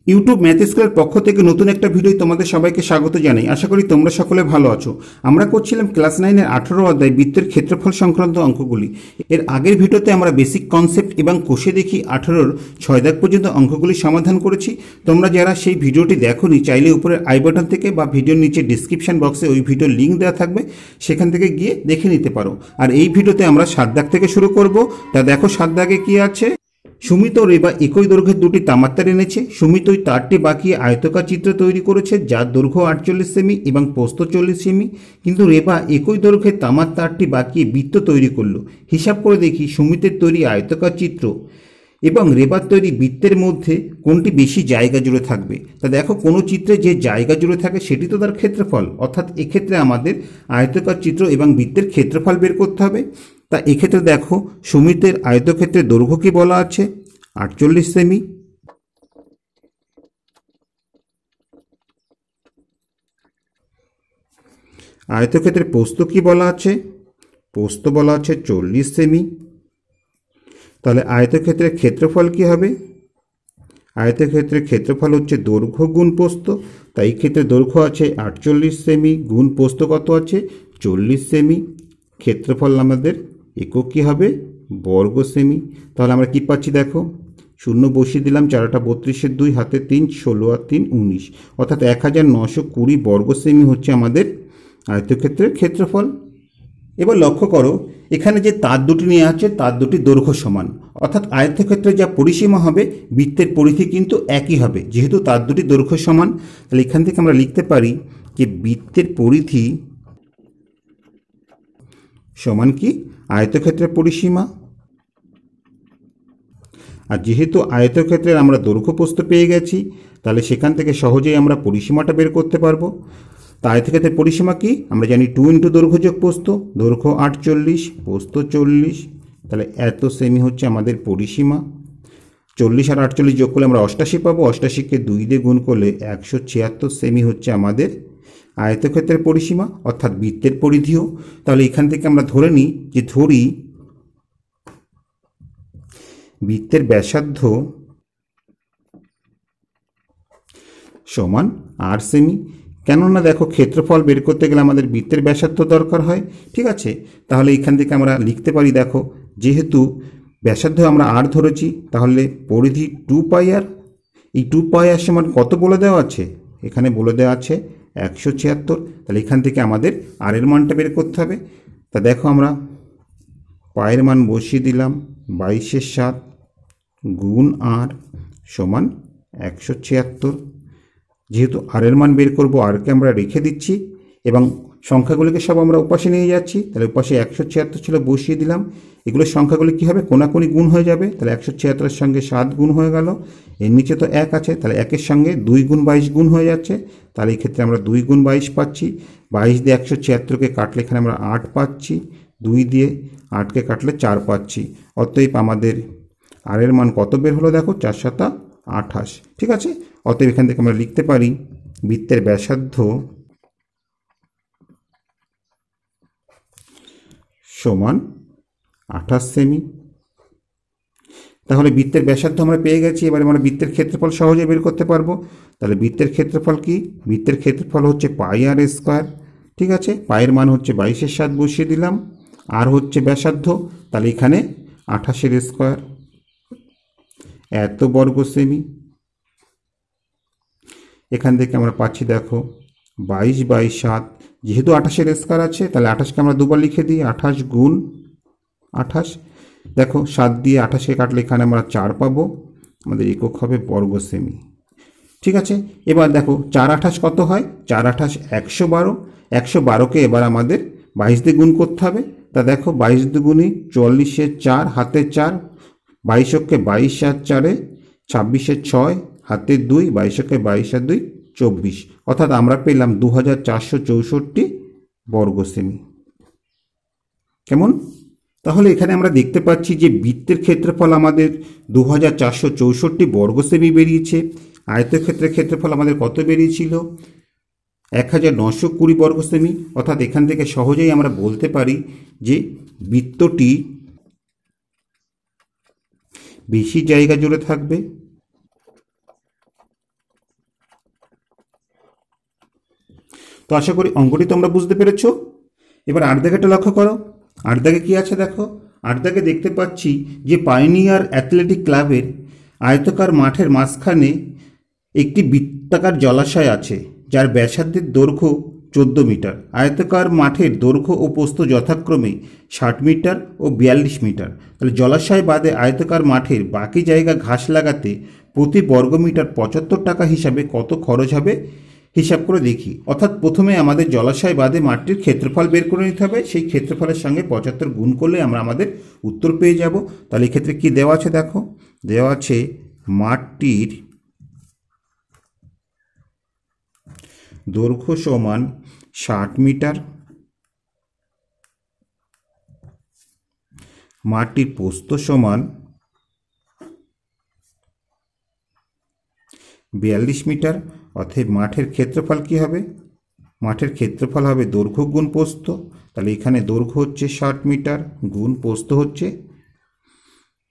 YouTube math স্কুলের পক্ষ থেকে নতুন একটা ভিডিও তোমাদের সবাইকে স্বাগত জানাই। আশা করি তোমরা সকলে ভালো আছো। আমরা করছিলাম ক্লাস 9-এর 18 অধ্যায় বৃত্তের ক্ষেত্রফল সংক্রান্ত অঙ্কগুলি। এর আগের ভিডিওতে আমরা বেসিক কনসেপ্ট এবং কোষে দেখি 18-র 6 দাগ পর্যন্ত অঙ্কগুলি সমাধান করেছি। তোমরা যারা সেই ভিডিওটি দেখোনি চাইলে উপরের আই বাটন থেকে বা ভিডিওর নিচে ডিসক্রিপশন বক্সে ওই ভিডিওর লিঙ্ক দেওয়া থাকবে, সেখান থেকে গিয়ে দেখে নিতে পারো। আর এই ভিডিওতে আমরা 7 দাগ থেকে শুরু করব। তা দেখো 7 দাগে কি আছে। সুমিত ও রেবা একই দৈর্ঘ্যের দুটি তামার তার এনেছে। সুমিত ওই তারটি বাঁকিয়ে আয়তকার চিত্র তৈরি করেছে যার দৈর্ঘ্য 48 সেমি এবং প্রস্থ 40 সেমি। কিন্তু রেবা একই দৈর্ঘ্যের তামার তারটি বাঁকিয়ে বৃত্ত তৈরি করলো। হিসাব করে দেখি সুমিতের তৈরি আয়তকার চিত্র এবং রেবার তৈরি বৃত্তের মধ্যে কোনটি বেশি জায়গা জুড়ে থাকবে। তা দেখো, কোনো চিত্রে যে জায়গা জুড়ে থাকে সেটি তো তার ক্ষেত্রফল, অর্থাৎ এক্ষেত্রে আমাদের আয়তকার চিত্র এবং বৃত্তের ক্ষেত্রফল বের করতে হবে। তা এক্ষেত্রে দেখো, সুমিতের আয়তক্ষেত্রের দৈর্ঘ্য কি বলা আছে? 48 সেমি। আয়তক্ষেত্রের প্রস্থ কি বলা আছে? প্রস্থ বলা আছে 40 সেমি। তাহলে আয়তক্ষেত্রের ক্ষেত্রফল কি হবে? আয়তক্ষেত্রের ক্ষেত্রফল হচ্ছে দৈর্ঘ্য গুণ প্রস্থ। তাই ক্ষেত্রে দৈর্ঘ্য আছে 48 সেমি গুণ প্রস্থ কত আছে? 40 সেমি। ক্ষেত্রফল আমাদের একক কী হবে? বর্গ সেমি। তাহলে আমরা কি পাচ্ছি দেখো, শূন্য বসিয়ে দিলাম, 4টা 32-এর 2 হাতে 3, 16 আর 3 19, অর্থাৎ 1920 বর্গ সেমি হচ্ছে আমাদের আয়তক্ষেত্রের ক্ষেত্রফল। এবার লক্ষ্য করো, এখানে যে তার দুটি নিয়ে আছে তার দুটি দৈর্ঘ্য সমান, অর্থাৎ আয়তক্ষেত্রে যা পরিসীমা হবে বৃত্তের পরিধি কিন্তু একই হবে। যেহেতু তার দুটি দৈর্ঘ্য সমান, তাহলে এখান থেকে আমরা লিখতে পারি যে বৃত্তের পরিধি সমান কি? আয়তক্ষেত্রের পরিসীমা। আর যেহেতু আয়তক্ষেত্রের আমরা দৈর্ঘ্য প্রস্থ পেয়ে গেছি, তাহলে সেখান থেকে সহজেই আমরা পরিসীমাটা বের করতে পারবো। তা আয়তক্ষেত্রের পরিসীমা কি? আমরা জানি 2 × দৈর্ঘ্য যোগ প্রস্থ। দৈর্ঘ্য 48, প্রস্থ 40, তাহলে এত সেমি হচ্ছে আমাদের পরিসীমা। 40 আর 48 যোগ করলে আমরা 88 পাবো। 88কে 2 দিয়ে গুণ করলে 176 সেমি হচ্ছে আমাদের আয়তক্ষেত্রের পরিসীমা, অর্থাৎ বৃত্তের পরিধিও। তাহলে এখান থেকে আমরা ধরে নিই যে বৃত্তের ব্যাসার্ধ সমান 8 সেমি। কেননা দেখো, ক্ষেত্রফল বের করতে গেলে আমাদের বৃত্তের ব্যাসার্ধ দরকার হয়। ঠিক আছে, তাহলে এখান থেকে আমরা লিখতে পারি, দেখো যেহেতু ব্যাসার্ধ আমরা আর ধরেছি, তাহলে পরিধি 2πr। এই 2πr সমান কত বলে দেওয়া আছে? এখানে বলে দেওয়া আছে 176। তাহলে এখান থেকে আমাদের আর এর মানটা বের করতে হবে। তা দেখো, আমরা পায়ের মান বসিয়ে দিলাম, 22/7 গুণ আর সমান 176। যেহেতু আর এর মান বের করবো, আরকে আমরা রেখে দিচ্ছি এবং সংখ্যাগুলিকে সব আমরা উপাশে নিয়ে যাচ্ছি। তাহলে উপাশে 176 ছিল, বসিয়ে দিলাম। এগুলোর সংখ্যাগুলি কী হবে? কোনাকুনি গুণ হয়ে যাবে। তাহলে 176-এর সঙ্গে 7 গুণ হয়ে গেল। এর নিচে তো 1 আছে, তাহলে 1-এর সঙ্গে 2 × 22 গুণ হয়ে যাচ্ছে। তাহলে এই ক্ষেত্রে আমরা 2 × 22 পাচ্ছি। 22 দিয়ে 176-কে কাটলে এখানে আমরা 8 পাচ্ছি। 2 দিয়ে 8কে কাটলে 4 পাচ্ছি। অতএব আমাদের আর এর মান কত বের হলো? দেখো, 4 × 7 = 28। ঠিক আছে, অতএব এখান থেকে আমরা লিখতে পারি বৃত্তের ব্যাসার্ধ সমান 28 সেমি। তাহলে বৃত্তের ব্যাসার্ধ আমরা পেয়ে গেছি। এবার আমরা বৃত্তের ক্ষেত্রফল সহজে বের করতে পারবো। তাহলে বৃত্তের ক্ষেত্রফল কি? বৃত্তের ক্ষেত্রফল হচ্ছে πr²। ঠিক আছে, পায়ের মান হচ্ছে 22/7 বসিয়ে দিলাম, আর হচ্ছে ব্যাসার্ধ, তাহলে এখানে 28-এর² এত বর্গ সেমি। এখান থেকে আমরা পাচ্ছি, দেখো 22/7, যেহেতু 28-এর² আছে, তাহলে 28কে আমরা দুবার লিখে দিই, 28 গুণ 28। দেখো, 7 দিয়ে 28কে কাটলে এখানে আমরা 4 পাবো। আমাদের একক হবে বর্গ সেমি। ঠিক আছে, এবার দেখো 4×28 কত হয়? 4×28 112। 112কে এবার আমাদের 22 দিয়ে গুণ করতে হবে। তা দেখো, 22 দুগুণে 44-এর 4 হাতে 4, 22কে 22 আর 4-এ 26-এর 6 হাতে 2, 22কে 22 আর 2 24, অর্থাৎ আমরা পেলাম 2464 বর্গ সেমি। কেমন? তাহলে এখানে আমরা দেখতে পাচ্ছি যে বৃত্তের ক্ষেত্রফল আমাদের 2464 বর্গ সেমি বেরিয়েছে। আয়তক্ষেত্রের ক্ষেত্রফল আমাদের কত বেরিয়েছিল? 1920 বর্গ সেমি। অর্থাৎ এখান থেকে সহজেই আমরা বলতে পারি যে বৃত্তটি বেশি জায়গা জুড়ে থাকবে। তো আশা করি অঙ্কটি তোমরা বুঝতে পেরেছো। এবার 8 দাগেটা লক্ষ্য করো। 8 দাগে কি আছে দেখো। 8 দাগে দেখতে পাচ্ছি যে পাইওনিয়ার অ্যাথলেটিক ক্লাবের আয়তকার মাঠের মাঝখানে একটি বৃত্তাকার জলাশয় আছে, যার ব্যাসার্ধের দৈর্ঘ্য 14 মিটার। আয়তকার মাঠের দৈর্ঘ্য ও প্রস্থ যথাক্রমে 60 মিটার ও 42 মিটার। তাহলে জলাশয় বাদে আয়তকার মাঠের বাকি জায়গা ঘাস লাগাতে প্রতি বর্গমিটার 75 টাকা হিসাবে কত খরচ হবে হিসাব করে দেখি। অর্থাৎ প্রথমে আমাদের জলাশয় বাদে মাঠটির ক্ষেত্রফল বের করে নিতে হবে। সেই ক্ষেত্রফলের সঙ্গে 75 গুণ করলে আমরা আমাদের উত্তর পেয়ে যাব। তাহলে এক্ষেত্রে কি দেওয়া আছে দেখো। দেওয়া আছে মাঠটির দৈর্ঘ্য সমান 60 মিটার, মাঠটির প্রস্থ সমান 42 মিটার। অতএব মাঠের ক্ষেত্রফল কি হবে? মাঠের ক্ষেত্রফল হবে দৈর্ঘ্য গুণ প্রস্থ। তাহলে এখানে দৈর্ঘ্য হচ্ছে 60 মিটার গুণ প্রস্থ হচ্ছে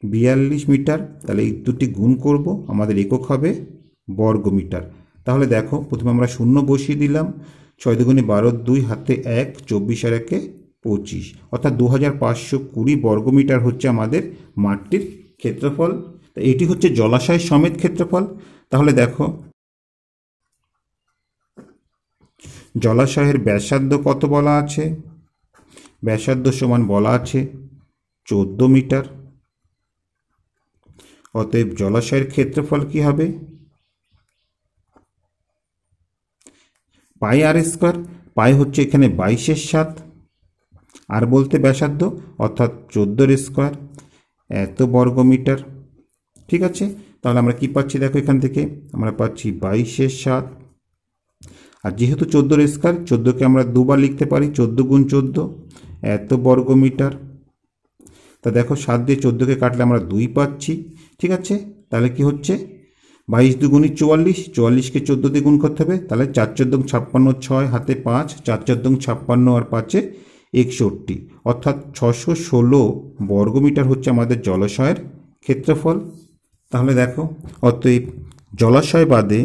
42 মিটার। তাহলে এই দুটি গুণ করব, আমাদের একক হবে বর্গমিটার। তাহলে দেখো প্রথমে আমরা শূন্য বসিয়ে দিলাম। 6 দুগুণে 12, 2 হাতে 1, 24 আর 1 25, অর্থাৎ 2520 বর্গমিটার হচ্ছে আমাদের মাঠটির ক্ষেত্রফল। তো এটি হচ্ছে জলাশয় সমেত ক্ষেত্রফল। তাহলে দেখো জলাশয়ের ব্যাসার্ধ কত বলা আছে? ব্যাসার্ধ সমান বলা আছে 14 মিটার। অতএব জলাশয়ের ক্ষেত্রফল কি হবে? পাই আর স্কোয়ার। পাই হচ্ছে এখানে 22/7, আর বলতে ব্যাসার্ধ অর্থাৎ 14 স্কোয়ার, এত বর্গমিটার। ঠিক আছে, তাহলে আমরা কি পাচ্ছি দেখো, এখান থেকে আমরা পাচ্ছি 22/7, আর যেহেতু 14 স্কোয়ার, 14কে আমরা দুবার লিখতে পারি, 14 গুণ 14 এত বর্গমিটার। তা দেখো 7 দিয়ে 14কে কাটলে আমরা 2 পাচ্ছি। ঠিক আছে, তাহলে কি হচ্ছে 22 দুগুণে 44, 44কে 14 দিয়ে গুণ করতে হবে। তাহলে 4 14 56, 6 হাতে 5, 4 14 56 আর 5 61, অর্থাৎ 616 বর্গমিটার হচ্ছে আমাদের জলাশয়ের ক্ষেত্রফল। তাহলে দেখো অতএব জলাশয় বাদে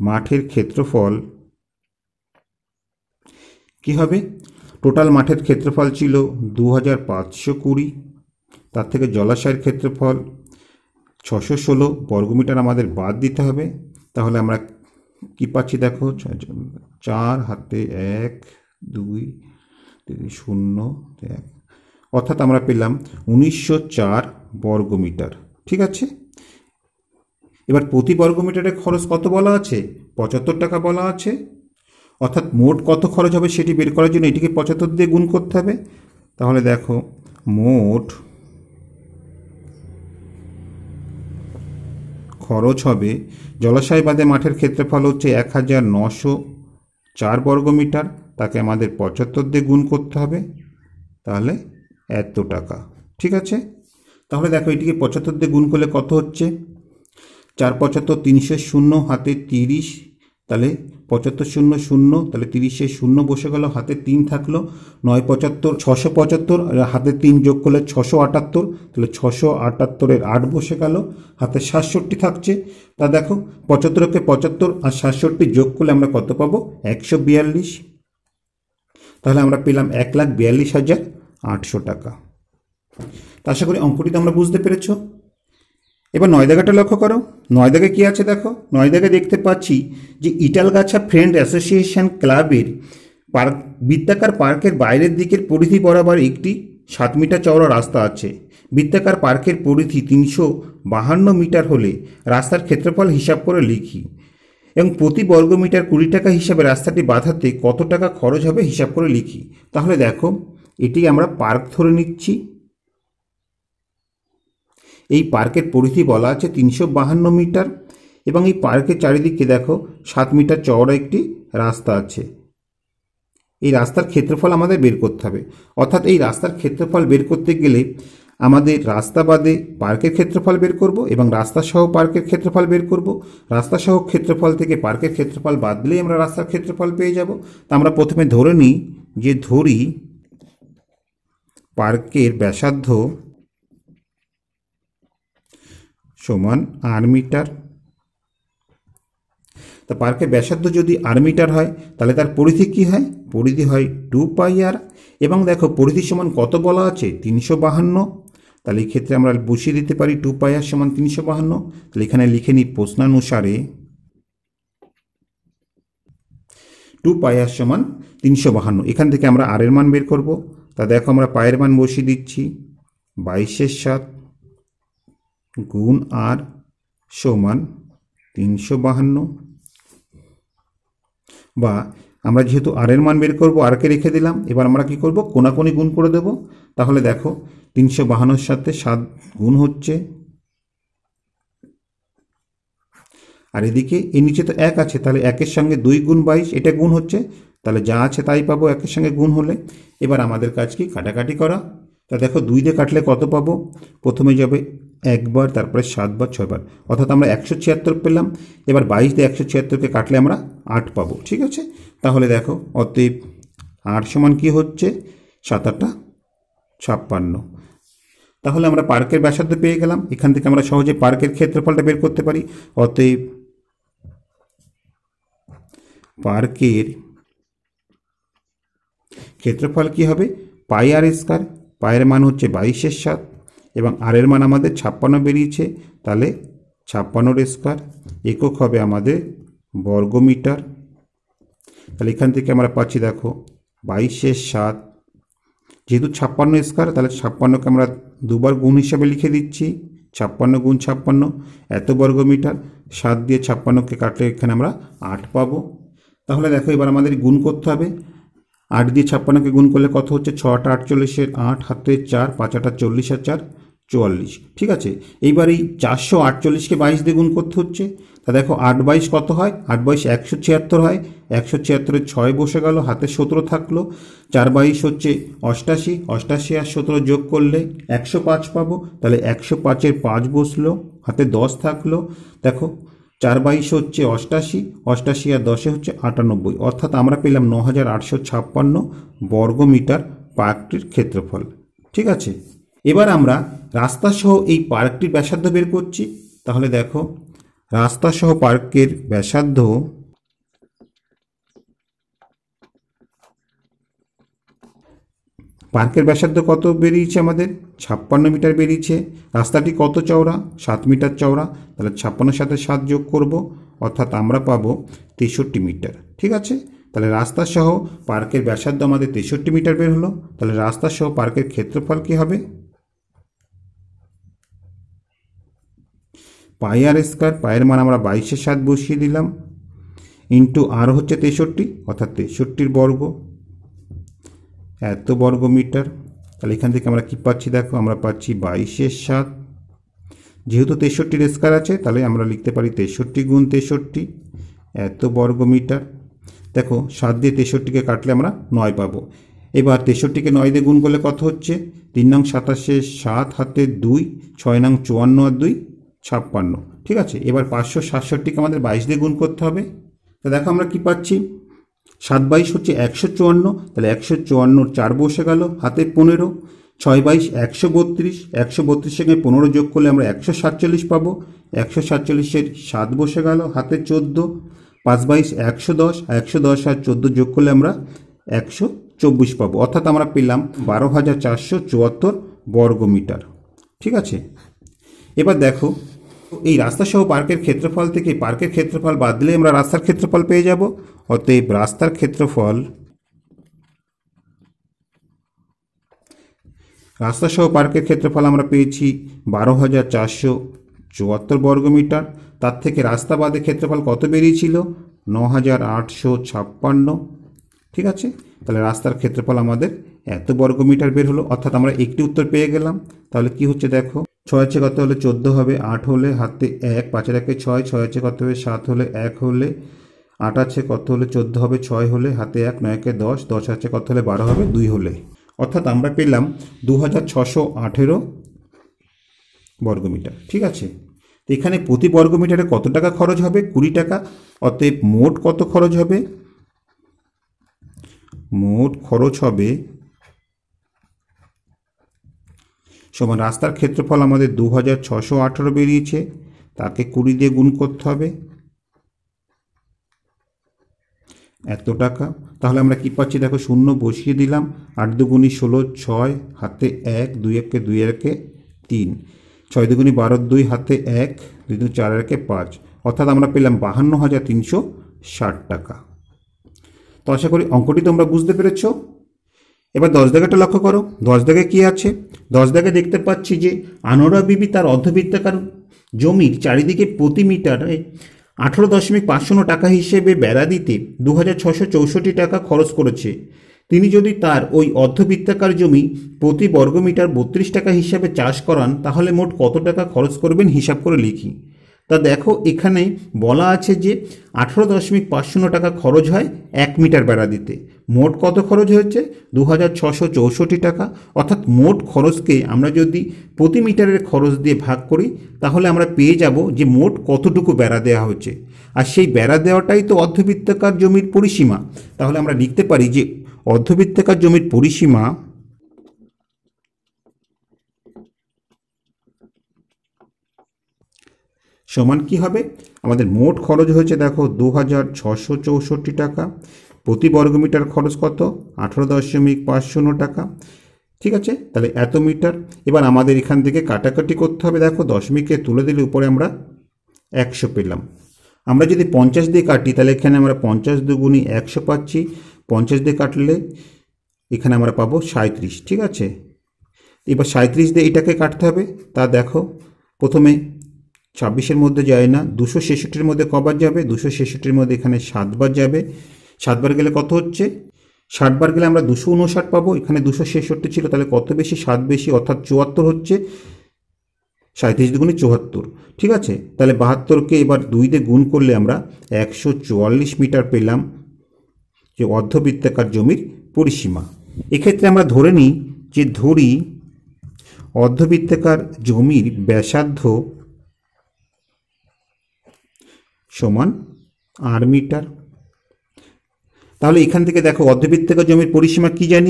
মাঠের ক্ষেত্রফল কি হবে? টোটাল মাঠের ক্ষেত্রফল ছিল 2520, তার থেকে জলাশয়ের ক্ষেত্রফল 616 বর্গমিটার আমাদের বাদ দিতে হবে। তাহলে আমরা কি পাচ্ছি দেখো, 4 হাতে 1 2 0 1, অর্থাৎ আমরা পেলাম 1904 বর্গমিটার। ঠিক আছে, এবার প্রতি বর্গমিটারের খরচ কত বলা আছে? 75 টাকা বলা আছে। অর্থাৎ মোট কত খরচ হবে সেটি বের করার জন্য এটিকে 75 দিয়ে গুণ করতে হবে। তাহলে দেখো মোট খরচ হবে, জলাশয় বাদে মাঠের ক্ষেত্রফল হচ্ছে 1904 বর্গমিটার, তাকে আমাদের 75 দিয়ে গুণ করতে হবে, তাহলে এত টাকা। ঠিক আছে, তাহলে দেখো এটিকে 75 দিয়ে গুণ করলে কত হচ্ছে? 4 75 300 হাতে 30, তাহলে 75 0 0, তাহলে 30 0 বসে গেল, হাতে 3 থাকলো, 9 75 675, হাতে 3 যোগ করলে 678, তাহলে 678 8 বসে গেল, হাতে 67 থাকছে। তা দেখো 75কে 75 আর 67 যোগ করলে আমরা কত পাবো? 142। তাহলে আমরা পেলাম 1,42,800 টাকা। তা আশা করি অঙ্কটিতে আমরা বুঝতে পেরেছো। এবার 9 দাগেটা লক্ষ্য করো। 9 দাগে কি আছে দেখো। 9 দাগে দেখতে পাচ্ছি যে ইটালগাছা ফ্রেন্ড অ্যাসোসিয়েশন ক্লাবের বৃত্তাকার পার্কের বাইরের দিকের পরিধি বরাবর একটি 7 মিটার চওড়া রাস্তা আছে। বৃত্তাকার পার্কের পরিধি 352 মিটার হলে রাস্তার ক্ষেত্রফল হিসাব করে লিখি, এবং প্রতি বর্গমিটার 20 টাকা হিসাবে রাস্তাটি বাঁধাতে কত টাকা খরচ হবে হিসাব করে লিখি। তাহলে দেখো এটি আমরা পার্ক ধরে নিচ্ছি। এই পার্কের পরিধি বলা আছে 352 মিটার, এবং এই পার্কের চারিদিকে দেখো 7 মিটার চওড়া একটি রাস্তা আছে। এই রাস্তার ক্ষেত্রফল আমাদের বের করতে হবে। অর্থাৎ এই রাস্তার ক্ষেত্রফল বের করতে গেলে আমাদের রাস্তা বাদে পার্কের ক্ষেত্রফল বের করব এবং রাস্তা সহ পার্কের ক্ষেত্রফল বের করব। রাস্তা সহ ক্ষেত্রফল থেকে পার্কের ক্ষেত্রফল বাদ দিলেই আমরা রাস্তার ক্ষেত্রফল পেয়ে যাব। তা আমরা প্রথমে ধরে নিই যে পার্কের ব্যাসার্ধ সমান 8 মিটার, তা পার্কের ব্যাসার্ধ যদি আর মিটার হয় তাহলে তার পরিধি কি হয়? পরিধি হয় 2πr। এবং দেখো পরিধি সমান কত বলা আছে? 352। তাহলে এই ক্ষেত্রে আমরা বসিয়ে দিতে পারি 2πr সমান 352। তাহলে এখানে লিখে নিই প্রশ্নানুসারে 2πr সমান 352। এখান থেকে আমরা আর এর মান বের করব। তা দেখো আমরা পায়ের মান বসিয়ে দিচ্ছি 22/7 গুণ আর সমান 352। বা আমরা যেহেতু আর এর মান বের করব, আরকে রেখে দিলাম। এবার আমরা কি করব? কোনাকুনি গুণ করে দেব। তাহলে দেখো 352-র সাথে 7 গুণ হচ্ছে, আর এদিকে এর নিচে তো 1 আছে, তাহলে 1-এর সঙ্গে 2 গুণ 22, এটা গুণ হচ্ছে। তাহলে যা আছে তাই পাবো 1-এর সঙ্গে গুণ হলে। এবার আমাদের কাজ কি? কাটাকাটি করা। তা দেখো 2 দিয়ে কাটলে কত পাবো? প্রথমে যাবে 1 বার, তারপরে 7 বার, 6 বার, অর্থাৎ আমরা 176 পেলাম। এবার 22 দিয়ে 176কে কাটলে আমরা 8 পাবো। ঠিক আছে, তাহলে দেখো অতএব 8 সমান কি হচ্ছে? 7-8 56। তাহলে আমরা পার্কের ব্যাসার্ধ পেয়ে গেলাম। এখান থেকে আমরা সহজে পার্কের ক্ষেত্রফলটা বের করতে পারি। অতএব পার্কের ক্ষেত্রফল কি হবে? πr square. পায়ের মান হচ্ছে 22/7 এবং আর এর মান আমাদের 56 বেরিয়েছে, তাহলে 56 স্কয়ার। একক হবে আমাদের বর্গমিটার। তাহলে এখান থেকে আমরা পাচ্ছি দেখো 22/7, যেহেতু 56 স্কয়ার, তাহলে 56কে আমরা দুবার গুণ হিসাবে লিখে দিচ্ছি, 56 গুণ 56 এত বর্গমিটার। 7 দিয়ে 56কে কাটলে এখানে আমরা 8 পাবো। তাহলে দেখো এবার আমাদের গুণ করতে হবে। 8 দিয়ে 56কে গুণ করলে কত হচ্ছে? 6 8 48, 8 হাতে 4, 5 8 40 আর 4 44। ঠিক আছে, এইবার এই 448কে 22 দিয়ে গুণ করতে হচ্ছে। তা দেখো 8 22 কত হয়? 8 22 176 হয়। 176-এ 6 বসে গেল, হাতে 17 থাকলো। 4 22 হচ্ছে 88, 88 আর 17 যোগ করলে 105 পাবো। তাহলে 105-এর 5 বসলো, হাতে 10 থাকলো। দেখো 4 22 হচ্ছে 88, 88 আর 10-এ হচ্ছে 98, অর্থাৎ আমরা পেলাম 9856 বর্গমিটার পার্কটির ক্ষেত্রফল। ঠিক আছে, এবার আমরা রাস্তা সহ এই পার্কটির ব্যাসার্ধ বের করছি। তাহলে দেখো রাস্তা সহ পার্কের ব্যাসার্ধ কত বেরিয়েছে? আমাদের 56 মিটার বেরিয়েছে। রাস্তাটি কত চওড়া? 7 মিটার চওড়া। তাহলে 56-এর সাথে 7 যোগ করব, অর্থাৎ আমরা পাবো 63 মিটার। ঠিক আছে, তাহলে রাস্তা সহ পার্কের ব্যাসার্ধ আমাদের 63 মিটার বের হলো। তাহলে রাস্তা সহ পার্কের ক্ষেত্রফল কি হবে? πr square. পায়ের মান আমরা 22/7 বসিয়ে দিলাম, ইন্টু আর হচ্ছে 63, অর্থাৎ 63 বর্গ এত বর্গমিটার। তাহলে এখান থেকে আমরা কি পাচ্ছি? দেখো আমরা পাচ্ছি 22/7। যেহেতু 63 স্কয়ার আছে, তাহলে আমরা লিখতে পারি 63 গুণ 63 এত বর্গমিটার। দেখো 7 দিয়ে 63কে কাটলে আমরা 9 পাবো। এবার 63কে 9 দিয়ে গুণ করলে কত হচ্ছে? 3 নং 27, 7 হাতে 2, 6 নং 54 আর 2 56। ঠিক আছে, এবার 567কে আমাদের 22 দিয়ে গুণ করতে হবে। তা দেখো আমরা কি পাচ্ছি? 7 22 হচ্ছে 154, তাহলে 154-র 4 বসে গেল, হাতে 15। 6 22 132, 132-এর সঙ্গে 15 যোগ করলে আমরা 147 পাবো। 147-এর 7 বসে গেল, হাতে 14। 5 22 110, 110 আর 14 যোগ করলে আমরা 124 পাবো, অর্থাৎ আমরা পেলাম 12,474 বর্গমিটার। ঠিক আছে, এবার দেখো এই রাস্তা সহ পার্কের ক্ষেত্রফল থেকে পার্কের ক্ষেত্রফল বাদ দিলে আমরা রাস্তার ক্ষেত্রফল পেয়ে যাব। অতএব রাস্তার ক্ষেত্রফল, রাস্তা সহ পার্কের ক্ষেত্রফল আমরা পেয়েছি 12,474 বর্গমিটার। তার থেকে রাস্তা বাদে ক্ষেত্রফল কত বেরিয়েছিল? 9,856। ঠিক আছে, তাহলে রাস্তার ক্ষেত্রফল আমাদের এত বর্গমিটার বের হলো, অর্থাৎ আমরা একটি উত্তর পেয়ে গেলাম। তাহলে কি হচ্ছে দেখো, 6 আছে কত হলে 14 হবে, 8 হলে হাতে 1, 5-এর 1-এ 6, 6 আছে কত হবে 7 হলে 1 হলে, 8 আছে কত হলে 14 হবে 6 হলে, হাতে 1, 9-এ 10, 10 আছে কত হলে 12 হবে 2 হলে, অর্থাৎ আমরা পেলাম 2618 বর্গমিটার। ঠিক আছে, তো এখানে প্রতি বর্গমিটারে কত টাকা খরচ হবে? 20 টাকা। অতএব মোট কত খরচ হবে? মোট খরচ হবে সমান রাস্তার ক্ষেত্রফল আমাদের 2618 বেরিয়েছে, তাকে 20 দিয়ে গুণ করতে হবে, এত টাকা। তাহলে আমরা কি পাচ্ছি দেখো, শূন্য বসিয়ে দিলাম, 8 দুগুণি 16, 6 হাতে 1, 2 একে 2 একে 3, 6 দুগুণি 12, 2 হাতে 1, 2 দুগুণি 4 একে 5, অর্থাৎ আমরা পেলাম 52,360 টাকা। তো আশা করি অঙ্কটি তোমরা বুঝতে পেরেছ। এবার 10 দাগেটা লক্ষ্য করো, 10 দাগে কি আছে? 10 দাগে দেখতে পাচ্ছি যে আনোয়ারা বিবি তার অর্ধবৃত্তাকার জমির চারিদিকে প্রতি মিটারে 18.50 টাকা হিসেবে বেড়া দিতে 2,664 টাকা খরচ করেছে। তিনি যদি তার ওই অর্ধবৃত্তাকার জমি প্রতি বর্গমিটার 32 টাকা হিসাবে চাষ করান, তাহলে মোট কত টাকা খরচ করবেন হিসাব করে লিখি। তা দেখো, এখানে বলা আছে যে 18.50 টাকা খরচ হয় 1 মিটার বেড়া দিতে। মোট কত খরচ হয়েছে? 2,664 টাকা। অর্থাৎ মোট খরচকে আমরা যদি প্রতি মিটারের খরচ দিয়ে ভাগ করি, তাহলে আমরা পেয়ে যাব যে মোট কতটুকু বেড়া দেওয়া হচ্ছে। আর সেই বেড়া দেওয়াটাই তো অর্ধবৃত্তাকার জমির পরিসীমা। তাহলে আমরা লিখতে পারি যে অর্ধবৃত্তাকার জমির পরিসীমা সমান কি হবে? আমাদের মোট খরচ হয়েছে দেখো 2,664 টাকা, প্রতি বর্গমিটার খরচ কত? 18.50 টাকা। ঠিক আছে, তাহলে এত মিটার। এবার আমাদের এখান থেকে কাটাকাটি করতে হবে। দেখো, দশমিকে তুলে দিলে উপরে আমরা 100 পেলাম। আমরা যদি 50 দিয়ে কাটি, তাহলে এখানে আমরা 50 দুগুণি 100 পাচ্ছি। 50 দিয়ে কাটলে এখানে আমরা পাবো 37। ঠিক আছে, এবার 37 দিয়ে এটাকে কাটতে হবে। তা দেখো, প্রথমে 26-এর মধ্যে যায় না, 266-র মধ্যে কবার যাবে? 266-র মধ্যে এখানে 7 বার যাবে। 7 বার গেলে কত হচ্ছে? 60 বার গেলে আমরা 259 পাবো। এখানে 266 ছিল, তাহলে কত বেশি? 7 বেশি, অর্থাৎ 74 হচ্ছে। 37 দুগুণে 74। ঠিক আছে, তাহলে 72কে এবার 2 দিয়ে গুণ করলে আমরা 144 মিটার পেলাম, যে অর্ধবৃত্তাকার জমির পরিসীমা। এক্ষেত্রে আমরা ধরে নিই যে অর্ধবৃত্তাকার জমির ব্যাসার্ধ সমান r মিটার। তাহলে এখান থেকে দেখো, অর্ধবৃত্তাকার জমির পরিসীমা কি জানি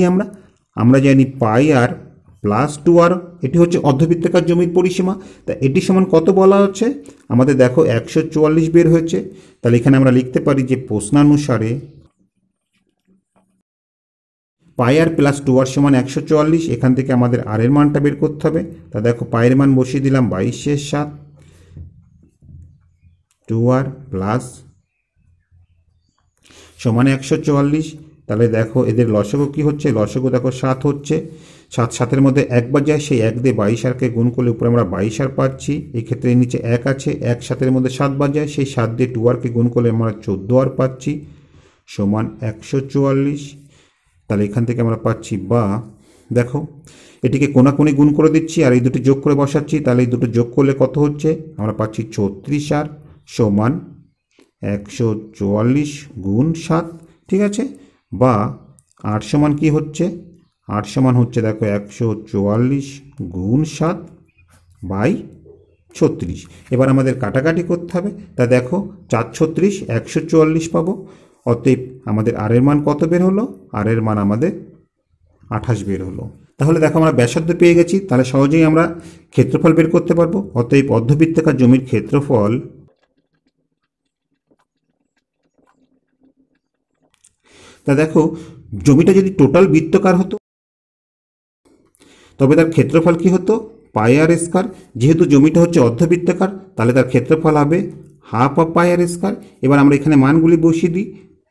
আমরা জানি পাই আর প্লাস 2r। এটি হচ্ছে অর্ধবৃত্তাকার জমির পরিসীমা। তা এটি সমান কত বলা হচ্ছে? আমাদের দেখো 144 বের হয়েছে। তাহলে এখানে আমরা লিখতে পারি যে প্রশ্নানুসারে পাই আর প্লাস 2r সমান 144। এখান থেকে আমাদের আর এর মানটা বের করতে হবে। তা দেখো, পায়ের মান বসিয়ে দিলাম 22/7, 2r প্লাস সমান 144। তাহলে দেখো, এদের লসাগু কি হচ্ছে? লসাগু দেখো 7 হচ্ছে। 7 7-এর মধ্যে একবার যায়, সেই 1 দিয়ে 22 আরকে গুণ করলে উপরে আমরা 22 আর পাচ্ছি। এই ক্ষেত্রে নিচে 1 আছে, 1 7-এর মধ্যে 7 বার যায়, সেই 7 দিয়ে 2rকে গুণ করলে আমরা 14 আর পাচ্ছি, সমান 144। তাহলে এখান থেকে আমরা পাচ্ছি, বা দেখো এটিকে কোনাকুনি গুণ করে দিচ্ছি আর এই দুটো যোগ করে বসাচ্ছি। তাহলে এই দুটো যোগ করলে কত হচ্ছে? আমরা পাচ্ছি 36 আর সমান 144 গুণ 7। ঠিক আছে, বা 8 সমান কি হচ্ছে? 8 সমান হচ্ছে দেখো 144 গুণ 7 বাই 36। এবার আমাদের কাটাকাটি করতে হবে। তা দেখো, 4 36 144 পাবো। অতএব আমাদের আর এর মান কত বের হলো? আর এর মান আমাদের 28 বের হলো। তাহলে দেখো, আমরা ব্যাসার্ধ পেয়ে গেছি। তাহলে সহজেই আমরা ক্ষেত্রফল বের করতে পারবো। অতএব অর্ধবৃত্তাকার জমির ক্ষেত্রফল তা দেখো, জমিটা যদি টোটাল বৃত্তাকার হতো, তবে তার ক্ষেত্রফল কি হতো? Pi r square. যেহেতু জমিটা হচ্ছে অর্ধবৃত্তাকার, তাহলে তার ক্ষেত্রফল হবে half of pi r square. এবার আমরা এখানে মানগুলি বসিয়ে দিই।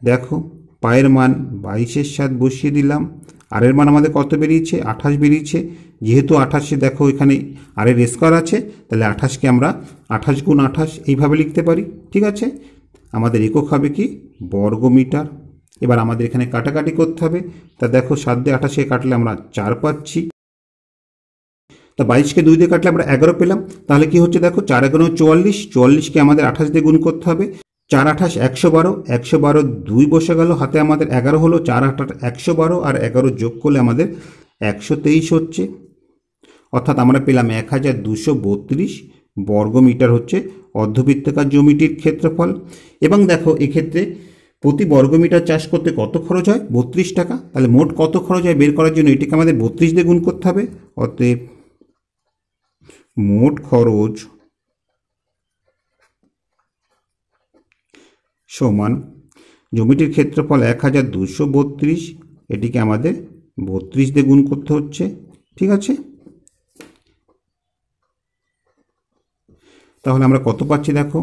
দেখো, পায়ের মান 22/7 বসিয়ে দিলাম। আর এর মান আমাদের কত বেরিয়েছে? 28 বেরিয়েছে। যেহেতু 28 দেখো এখানে আর এর স্কয়ার আছে, তাহলে 28কে আমরা 28 গুণ 28 এইভাবে লিখতে পারি। ঠিক আছে, আমাদের একক হবে কি? বর্গমিটার। এবার আমাদের এখানে কাটাকাটি করতে হবে। তা দেখো, 7 দিয়ে 28কে কাটলে আমরা 4 পাচ্ছি। তা 22কে 2 দিয়ে কাটলে আমরা 11 পেলাম। তাহলে কি হচ্ছে? দেখো, 4 11 44, 44কে আমাদের 28 দিয়ে গুণ করতে হবে। 4 28 112, 112 2 বসে গেল, হাতে আমাদের 11 হলো। 4 8 112 আর 11 যোগ করলে আমাদের 123 হচ্ছে। অর্থাৎ আমরা পেলাম 1232 বর্গমিটার হচ্ছে অর্ধবৃত্তাকার জমিটির ক্ষেত্রফল। এবং দেখো, এক্ষেত্রে প্রতি বর্গমিটার চাষ করতে কত খরচ হয়? 32 টাকা। তাহলে মোট কত খরচ হয় বের করার জন্য এটিকে আমাদের 32 দিয়ে গুণ করতে হবে। অতএব মোট খরচ সমান জমিটির ক্ষেত্রফল 1232, এটিকে আমাদের 32 দিয়ে গুণ করতে হচ্ছে। ঠিক আছে, তাহলে আমরা কত পাচ্ছি দেখো,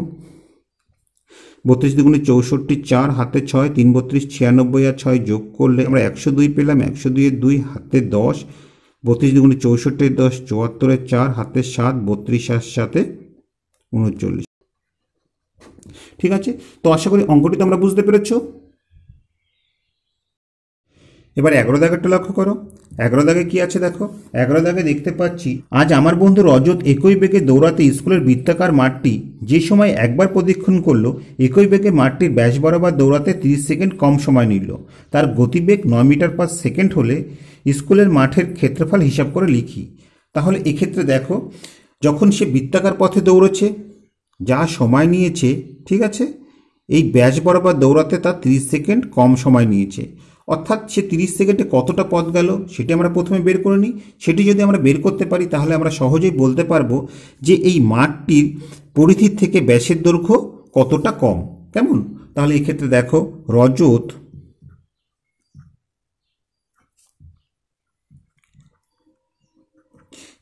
32 দুগুণে 64, 4 হাতে 6, 3 32, 96 আর 6 যোগ করলে আমরা 102 পেলাম। 102 এর 2 হাতে 10, 32 দুগুণে 64, 10, 74 এর 4 হাতে 7, 32 আর 7 39। ঠিক আছে, তো আশা করি অঙ্কটি তো আমরা বুঝতে পেরেছ। এবার 11 দাগেরটা লক্ষ্য করো। 11 দাগে কি আছে দেখো, 11 দাগে দেখতে পাচ্ছি, আজ আমার বন্ধু রজত একই বেগে দৌড়াতে স্কুলের বৃত্তাকার মাঠটি যে সময় একবার প্রদক্ষিণ করলো, একই বেগে মাঠটির ব্যাস বরাবর দৌড়াতে 30 সেকেন্ড কম সময় নিল। তার গতিবেগ 9 মিটার পার সেকেন্ড হলে স্কুলের মাঠের ক্ষেত্রফল হিসাব করে লিখি। তাহলে এক্ষেত্রে দেখো, যখন সে বৃত্তাকার পথে দৌড়েছে, যা সময় নিয়েছে, ঠিক আছে, এই ব্যাস বরাবর দৌড়াতে তার 30 সেকেন্ড কম সময় নিয়েছে। অর্থাৎ সে 30 সেকেন্ডে কতটা পথ গেল সেটি আমরা প্রথমে বের করে নিই। সেটি যদি আমরা বের করতে পারি তাহলে আমরা সহজেই বলতে পারবো যে এই মাঠটির পরিধির থেকে ব্যাসের দৈর্ঘ্য কতটা কম। কেমন? তাহলে এক্ষেত্রে দেখো, রজত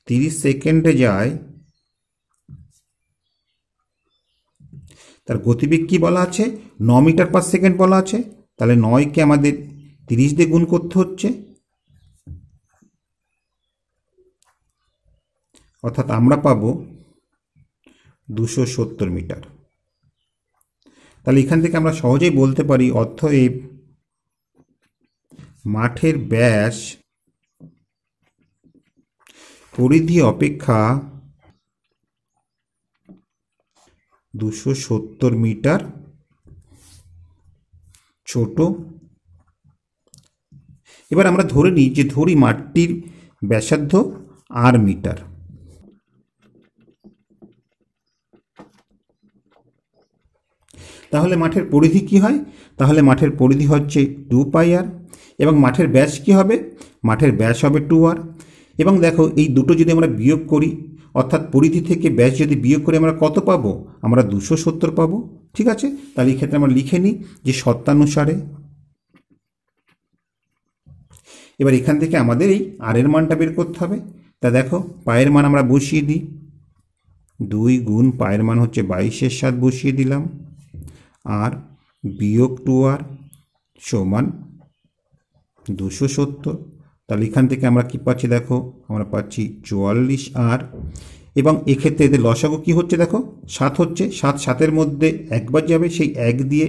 30 সেকেন্ডে যায়, তার গতিবেগ কি বলা আছে, 9 মিটার পার সেকেন্ড বলা আছে। তাহলে 9কে আমাদের 30 দিয়ে গুণ করতে হচ্ছে, অর্থাৎ আমরা পাবো 270 মিটার। তাহলে এখান থেকে আমরা সহজেই বলতে পারি, অতএব মাঠের ব্যাস পরিধি অপেক্ষা 270 মিটার ছোট। এবার আমরা ধরে নিই যে মাঠটির ব্যাসার্ধ আর মিটার। তাহলে মাঠের পরিধি কি হয়? তাহলে মাঠের পরিধি হচ্ছে 2πr, এবং মাঠের ব্যাস কি হবে? মাঠের ব্যাস হবে 2r। এবং দেখো, এই দুটো যদি আমরা বিয়োগ করি, অর্থাৎ পরিধি থেকে ব্যাস যদি বিয়োগ করে আমরা কত পাবো? আমরা 270 পাবো। ঠিক আছে, তাহলে এই ক্ষেত্রে আমরা লিখে নিই যে শর্তানুসারে। এবার এখান থেকে আমাদের এই আর এর মানটা বের করতে হবে। তা দেখো, পায়ের মান আমরা বসিয়ে দিই, 2 গুণ পায়ের মান হচ্ছে 22 এর 7 বসিয়ে দিলাম, আর বিয়োগ 2r সমান 270। তাহলে এখান থেকে আমরা কি পাচ্ছি দেখো, আমরা পাচ্ছি 44r। এবং এক্ষেত্রে এদের লসাগু কি হচ্ছে দেখো, 7 হচ্ছে। 7 7-এর মধ্যে একবার যাবে, সেই 1 দিয়ে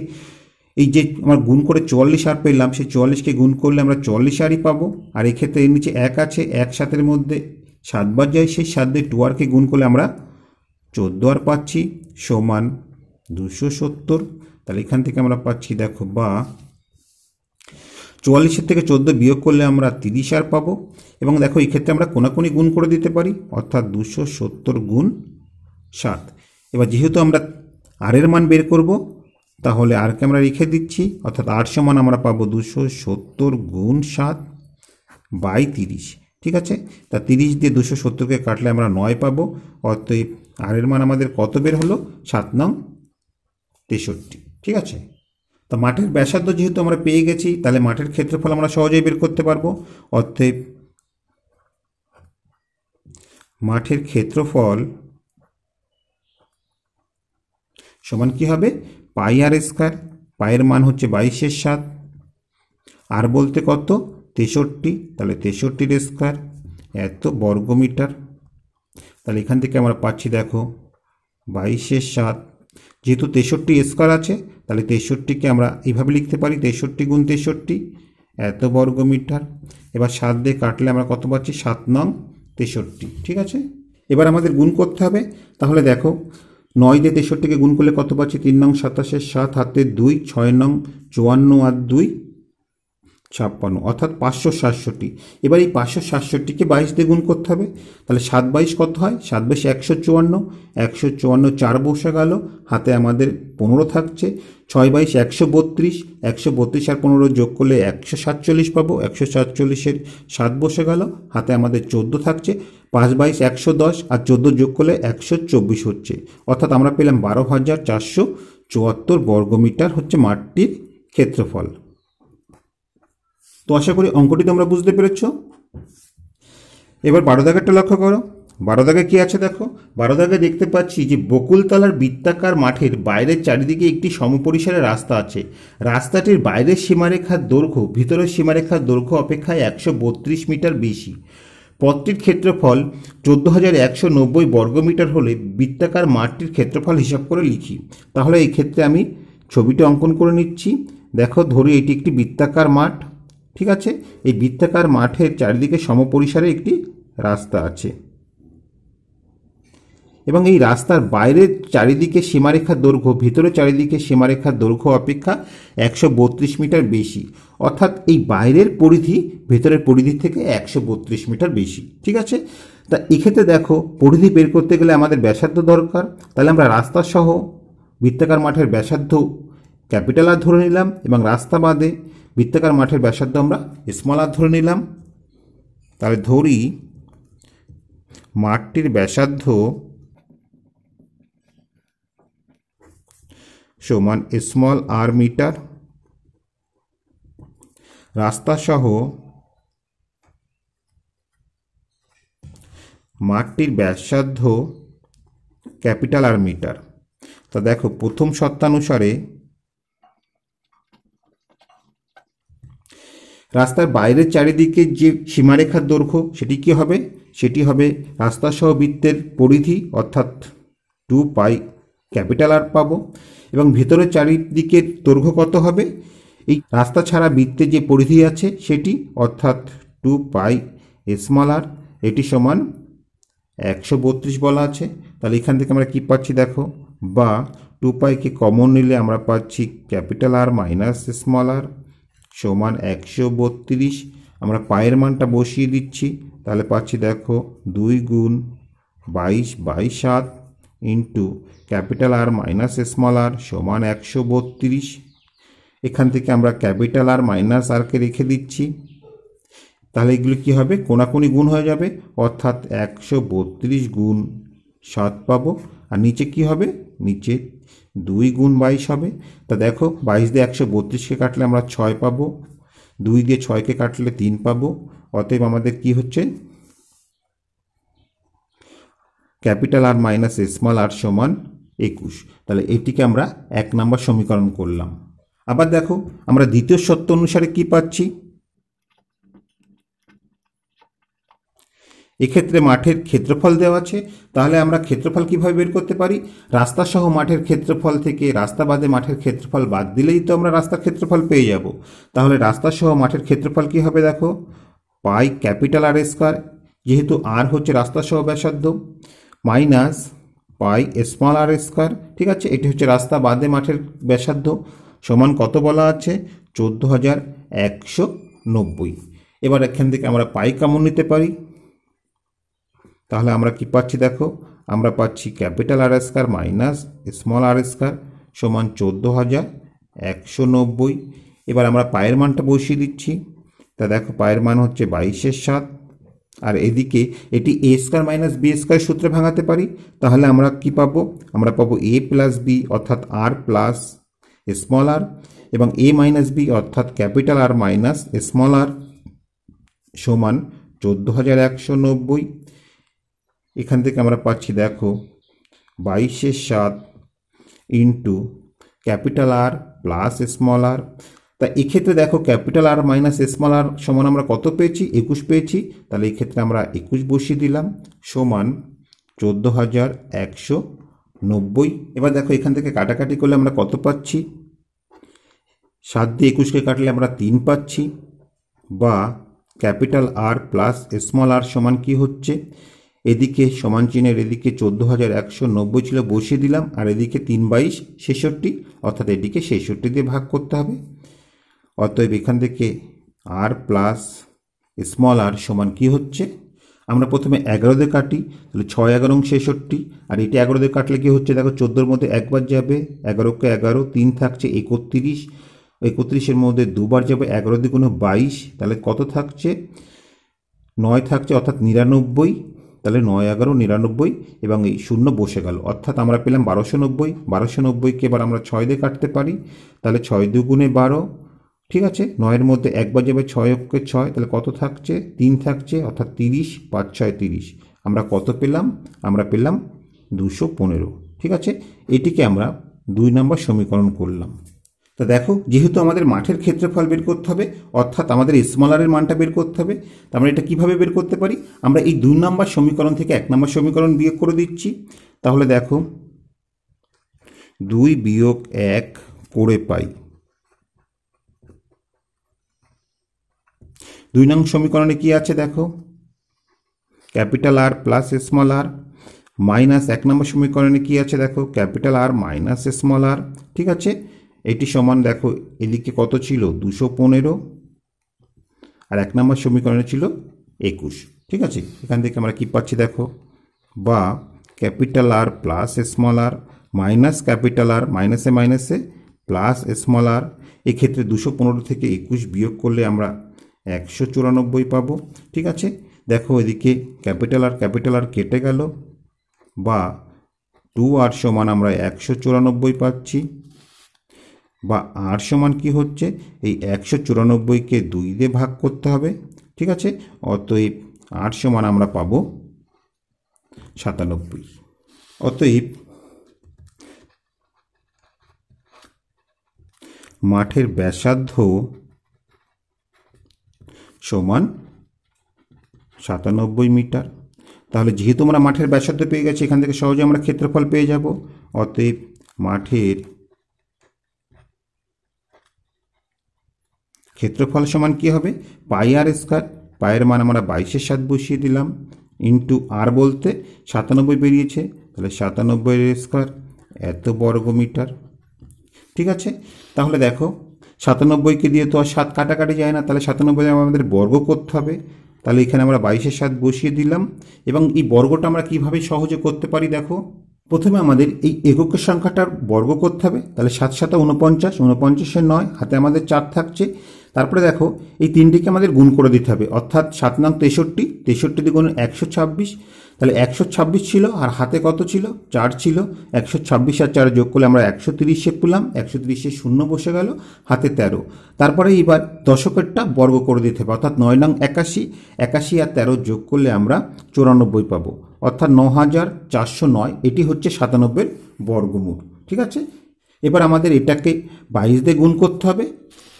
এই যে আমরা গুণ করে 44r পেলাম, সেই 44কে গুণ করলে আমরা 44rই পাবো। আর এক্ষেত্রে এর নিচে 1 আছে, 1 7-এর মধ্যে 7 বার যায়, সেই 7 দিয়ে 2rকে গুণ করলে আমরা 14r পাচ্ছি, সমান 270। তাহলে এখান থেকে আমরা পাচ্ছি দেখো, বা 44-এর থেকে 14 বিয়োগ করলে আমরা 30r পাবো। এবং দেখো, এই ক্ষেত্রে আমরা কোনাকুনি গুণ করে দিতে পারি, অর্থাৎ 270 গুণ 7। এবার যেহেতু আমরা আর এর মান বের করব, তাহলে আরকে আমরা রেখে দিচ্ছি, অর্থাৎ আর সমান আমরা পাবো 270 গুণ 7 বাই 30। ঠিক আছে, তা 30 দিয়ে 270কে কাটলে আমরা 9 পাবো। অতএব আর এর মান আমাদের কত বের হলো? 7 নং 63। ঠিক আছে, তো মাঠের ব্যাসার্ধ যেহেতু আমরা পেয়ে গেছি, তাহলে মাঠের ক্ষেত্রফল আমরা সহজেই বের করতে পারবো। অতএব মাঠের ক্ষেত্রফল সমান কি হবে? পাই আর স্কয়ার। পায়ের মান হচ্ছে 22 এর 7, আর বলতে কত? 63। তাহলে 63 স্কয়ার, এত বর্গমিটার। তাহলে এখান থেকে আমরা পাচ্ছি দেখো, 22 এর 7, যেহেতু 63 স্কয়ার আছে, তাহলে 63কে আমরা এইভাবে লিখতে পারি, 63 গুণ 63, এত বর্গমিটার। এবার 7 দিয়ে কাটলে আমরা কত পাচ্ছি? 7 নং 63। ঠিক আছে, এবার আমাদের গুণ করতে হবে। তাহলে দেখো, 9 দিয়ে 63কে গুণ করলে কত পাচ্ছি? 3 নং 27 এর 7 হাতে 2, 6 নং 54 আর 2 56, অর্থাৎ 567। এবার এই 567কে 22 দিয়ে গুণ করতে হবে। তাহলে 7 22 কত হয়? 7 22 154, 154 4 বসে গেল, হাতে আমাদের 15 থাকছে। 6 22 132, 132 আর 15 যোগ করলে 147 পাবো। 147-এর 7 বসে গেল, হাতে আমাদের 14 থাকছে। 5 22 110 আর 14 যোগ করলে 124 হচ্ছে, অর্থাৎ আমরা পেলাম 12,474 বর্গমিটার হচ্ছে মাঠটির ক্ষেত্রফল। তো আশা করি অঙ্কটি তোমরা বুঝতে পেরেছ। এবার 12 দাগেরটা লক্ষ্য করো। 12 দাগে কি আছে দেখো। 12 দাগে দেখতে পাচ্ছি যে বকুলতলার বৃত্তাকার মাঠের বাইরের চারিদিকে একটি সমপরিসরের রাস্তা আছে। রাস্তাটির বাইরের সীমারেখার দৈর্ঘ্য ভিতরের সীমারেখার দৈর্ঘ্য অপেক্ষায় 132 মিটার বেশি। পথটির ক্ষেত্রফল 14,190 বর্গমিটার হলে বৃত্তাকার মাঠটির ক্ষেত্রফল হিসাব করে লিখি। তাহলে এই ক্ষেত্রে আমি ছবিটা অঙ্কন করে নিচ্ছি। দেখো, ধরি এটি একটি বৃত্তাকার মাঠ, ঠিক আছে। এই বৃত্তাকার মাঠের চারিদিকে সমপরিসরে একটি রাস্তা আছে এবং এই রাস্তার বাইরের চারিদিকে সীমারেখার দৈর্ঘ্য ভিতরের চারিদিকে সীমারেখার দৈর্ঘ্য অপেক্ষা 132 মিটার বেশি। অর্থাৎ এই বাইরের পরিধি ভেতরের পরিধি থেকে 132 মিটার বেশি, ঠিক আছে। তা এক্ষেত্রে দেখো, পরিধি বের করতে গেলে আমাদের ব্যাসার্ধ দরকার। তাহলে আমরা রাস্তা সহ বৃত্তাকার মাঠের ব্যাসার্ধ ক্যাপিটাল আর ধরে নিলাম এবং রাস্তা বাদে বৃত্তাকার মাঠের ব্যাসার্ধ আমরা স্মল আর ধরে নিলাম। তাহলে ধরি মাঠটির ব্যাসার্ধ সমান স্মল আর মিটার, রাস্তা সহ মাঠটির ব্যাসার্ধ ক্যাপিটাল আর মিটার। তা দেখো, প্রথম শর্তানুসারে রাস্তার বাইরের চারিদিকে যে সীমারেখার দৈর্ঘ্য সেটি কি হবে? সেটি হবে রাস্তা সহ বৃত্তের পরিধি, অর্থাৎ 2 পাই ক্যাপিটাল আর পাবো। এবং ভেতরের চারিদিকের দৈর্ঘ্য কত হবে? এই রাস্তা ছাড়া বৃত্তের যে পরিধি আছে সেটি, অর্থাৎ 2 পাই স্মল আর, এটি সমান 132 বলা আছে। তাহলে এখান থেকে আমরা কি পাচ্ছি দেখো, বা 2 পাইকে কমন নিলে আমরা পাচ্ছি capital R minus small R সমান 132। আমরা পায়ের মানটা বসিয়ে দিচ্ছি। তাহলে পাচ্ছি দেখো 2 গুণ 22/7 into capital R minus small R সমান 132। এখান থেকে আমরা ক্যাপিটাল আর মাইনাস আরকে রেখে দিচ্ছি। তাহলে এগুলো কী হবে? কোনাকুনি গুণ হয়ে যাবে, অর্থাৎ 132 গুণ 7 পাবো। আর নিচে কি হবে? নিচে 2 গুণ 22 হবে। তা দেখো, 22 দিয়ে 132কে কাটলে আমরা 6 পাবো, 2 দিয়ে 6কে কাটলে 3 পাবো। অতএব আমাদের কি হচ্ছে? Capital R minus small R সমান 21। তাহলে এটিকে আমরা 1 নম্বর সমীকরণ করলাম। আবার দেখো, আমরা দ্বিতীয় শর্ত অনুসারে কি পাচ্ছি? এক্ষেত্রে মাঠের ক্ষেত্রফল দেওয়া আছে। তাহলে আমরা ক্ষেত্রফল কিভাবে বের করতে পারি? রাস্তা সহ মাঠের ক্ষেত্রফল থেকে রাস্তা বাদে মাঠের ক্ষেত্রফল বাদ দিলেই তো আমরা রাস্তার ক্ষেত্রফল পেয়ে যাব। তাহলে রাস্তা সহ মাঠের ক্ষেত্রফল কি হবে দেখো, পাই ক্যাপিটাল আর স্কয়ার, যেহেতু আর হচ্ছে রাস্তা সহ ব্যাসার্ধ, মাইনাস পাই স্মল আর স্কয়ার, ঠিক আছে। এটি হচ্ছে রাস্তা বাদে মাঠের ব্যাসার্ধ, সমান কত বলা আছে? 14,190। এবার এখান থেকে আমরা পাই কমন নিতে পারি। তাহলে আমরা কি পাচ্ছি দেখো, আমরা পাচ্ছি capital R square minus small R square সমান 14,190। এবার আমরা পায়ের মানটা বসিয়ে দিচ্ছি। তা দেখো, পায়ের মান হচ্ছে 22/7। আর এদিকে এটি এ স্কয়ার মাইনাস বি স্কয়ার সূত্রে ভাঙাতে পারি। তাহলে আমরা কি পাবো? আমরা পাবো এ প্লাস বি অর্থাৎ আর প্লাস স্মল আর, এবং এ মাইনাস বি অর্থাৎ capital R minus small R সমান 14,190। এখান থেকে আমরা পাচ্ছি দেখো 22/7 into capital R plus small R. তা এক্ষেত্রে দেখো, capital R minus small R সমান আমরা কত পেয়েছি? 21 পেয়েছি। তাহলে এক্ষেত্রে আমরা 21 বসিয়ে দিলাম, সমান 14,190। এবার দেখো, এখান থেকে কাটাকাটি করলে আমরা কত পাচ্ছি? 7 দিয়ে 21কে কাটলে আমরা 3 পাচ্ছি, বা capital R plus small R সমান কি হচ্ছে? এদিকে সমান চিহ্নের এদিকে 14,190 ছিল, বসিয়ে দিলাম। আর এদিকে 3/66, অর্থাৎ এদিকে 66 দিয়ে ভাগ করতে হবে। অতএব এখান থেকে আর প্লাস স্মল আর সমান কি হচ্ছে? আমরা প্রথমে 11 দিয়ে কাটি, তাহলে 6 11 66। আর এটি 11 দিয়ে কাটলে কি হচ্ছে দেখো, 14-র মধ্যে একবার যাবে, 11কে 11, 3 থাকছে 31, 31-এর মধ্যে দুবার যাবে, 11 দ্বিগুণে 22, তাহলে কত থাকছে? 9 থাকছে, অর্থাৎ 99। তাহলে 9 11 99 এবং এই শূন্য বসে গেল, অর্থাৎ আমরা পেলাম 1290। 1290কে এবার আমরা 6 দিয়ে কাটতে পারি, তাহলে 6 দুগুণে 12। ঠিক আছে, 9-এর মধ্যে একবার যাবে 6 অক্ষে 6, তাহলে কত থাকছে? 3 থাকছে, অর্থাৎ 30, 5 6 30। আমরা কত পেলাম? আমরা পেলাম 215। ঠিক আছে, এটিকে আমরা 2 নম্বর সমীকরণ করলাম। তা দেখো, যেহেতু আমাদের মাঠের ক্ষেত্রফল বের করতে হবে, অর্থাৎ আমাদের স্মলারের মানটা বের করতে হবে, তো আমরা এটা কীভাবে বের করতে পারি? আমরা এই 2 নম্বর সমীকরণ থেকে 1 নম্বর সমীকরণ বিয়োগ করে দিচ্ছি। তাহলে দেখো, 2 বিয়োগ 1 করে পাই। 2 নং সমীকরণে কি আছে দেখো, ক্যাপিটাল আর প্লাস স্মল আর, মাইনাস 1 নম্বর সমীকরণে কি আছে দেখো, ক্যাপিটাল আর মাইনাস স্মল আর। ঠিক আছে, এটি সমান দেখো, এদিকে কত ছিল? 215, আর 1 নম্বর সমীকরণে ছিল 21। ঠিক আছে, এখান থেকে আমরা কি পাচ্ছি দেখো, বা ক্যাপিটাল আর প্লাস স্মল আর মাইনাস ক্যাপিটাল আর, মাইনাসে মাইনাসে প্লাস স্মল আর। এক্ষেত্রে 215 থেকে 21 বিয়োগ করলে আমরা 194 পাবো। ঠিক আছে, দেখো এদিকে ক্যাপিটাল আর কেটে গেল, বা 2r সমান আমরা 194 পাচ্ছি, বা r সমান কি হচ্ছে, এই 194কে 2 দিয়ে ভাগ করতে হবে। ঠিক আছে, অতএব r সমান আমরা পাবো 97। অতএব মাঠের ব্যাসার্ধ সমান 97 মিটার। তাহলে যেহেতু আমরা মাঠের ব্যাসার্ধ পেয়ে গেছি, এখান থেকে সহজে আমরা ক্ষেত্রফল পেয়ে যাব। অতএব মাঠের ক্ষেত্রফল সমান কি হবে, পাই আর স্কয়ার। পায়ের মান আমরা 22/7 বসিয়ে দিলাম, ইন্টু আর বলতে 97 বেরিয়েছে, তাহলে 97 স্কয়ার, এত বর্গ মিটার। ঠিক আছে, তাহলে দেখো 97কে দিয়ে তো আর 7 কাটাকাটি যায় না, তাহলে 97 আমাদের বর্গ করতে হবে। তাহলে এখানে আমরা 22/7 বসিয়ে দিলাম, এবং এই বর্গটা আমরা কিভাবে সহজে করতে পারি দেখো, প্রথমে আমাদের এই এককের সংখ্যাটার বর্গ করতে হবে। তাহলে 7 7 49, 49-এর 9, হাতে আমাদের 4 থাকছে। তারপরে দেখো, এই 3টিকে আমাদের গুণ করে দিতে হবে, অর্থাৎ 7 নং 63, 63 দিয়ে গুণ 126। তাহলে 126 ছিল, আর হাতে কত ছিল? 4 ছিল। 126 আর 4 যোগ করলে আমরা 130 পেলাম, 130-এ শূন্য বসে গেল, হাতে 13। তারপরে এবার দশকেরটা বর্গ করে দিতে হবে, অর্থাৎ 9 নং 81, 81 আর 13 যোগ করলে আমরা 94 পাবো, অর্থাৎ 9409। এটি হচ্ছে 97 বর্গমূল। ঠিক আছে, এবার আমাদের এটাকে 22 দিয়ে গুণ করতে হবে।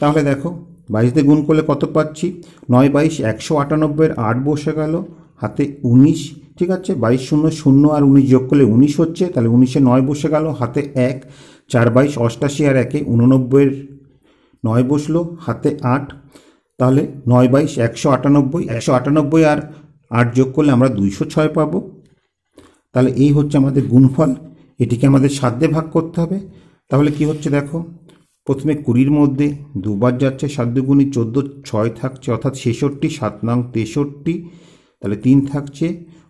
তাহলে দেখো, 22 দিয়ে গুণ করলে কত পাচ্ছি? 9 22 198, 8 বসে গেল, হাতে 19। ঠিক আছে, 22 0 0 আর 19 যোগ করলে 19 হচ্ছে, তাহলে 19-এ 9 বসে গেল, হাতে 1। 4 22 88 আর 1-এ 89, 9 বসলো, হাতে 8। তাহলে 9 22 198, 198 আর 8 যোগ করলে আমরা 206 পাবো। তাহলে এই হচ্ছে আমাদের গুণফল, এটিকে আমাদের 7 দিয়ে ভাগ করতে হবে। তাহলে কি হচ্ছে দেখো, প্রথমে 20-র মধ্যে দুবার যাচ্ছে, 7 দুগুণে 14, 6 থাকছে, অর্থাৎ 66, 7 নং 63। তাহলে 3 থাকছে,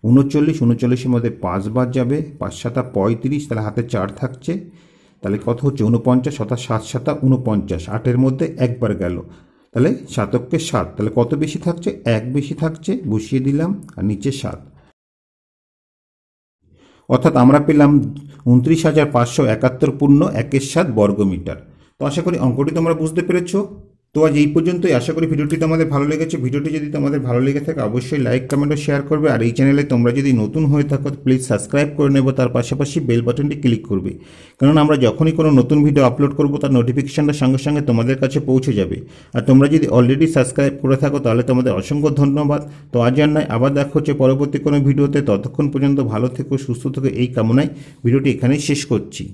39, 39-এর মধ্যে 5 বার যাবে, 5 7 35, তাহলে হাতে 4 থাকছে। তাহলে কত হচ্ছে? 49, অর্থাৎ 7 7 49, 8-এর মধ্যে একবার গেল, তাহলে 7 7। তাহলে কত বেশি থাকছে? 1 বেশি থাকছে, বসিয়ে দিলাম, আর নিচে 7। অর্থাৎ আমরা পেলাম 29,571.1 বর্গমিটার। তো আশা করি অঙ্কটি তোমরা বুঝতে পেরেছো। তো আজ এই পর্যন্তই। আশা করি ভিডিওটি তোমাদের ভালো লেগেছে। ভিডিওটি যদি তোমাদের ভালো লেগে থাকে অবশ্যই লাইক, কমেন্ট ও শেয়ার করবে। আর এই চ্যানেলে তোমরা যদি নতুন হয়ে থাকো প্লিজ সাবস্ক্রাইব করে নেবে, তার পাশাপাশি বেল বাটনটি ক্লিক করবে, কারণ আমরা যখনই কোনো নতুন ভিডিও আপলোড করব তার নোটিফিকেশনটা সঙ্গে সঙ্গে তোমাদের কাছে পৌঁছে যাবে। আর তোমরা যদি অলরেডি সাবস্ক্রাইব করে থাকো তাহলে তোমাদের অসংখ্য ধন্যবাদ। তো আজ আর নয়, আবার দেখা হচ্ছে পরবর্তী কোনো ভিডিওতে। ততক্ষণ পর্যন্ত ভালো থেকো, সুস্থ থেকো, এই কামনায় ভিডিওটি এখানেই শেষ করছি।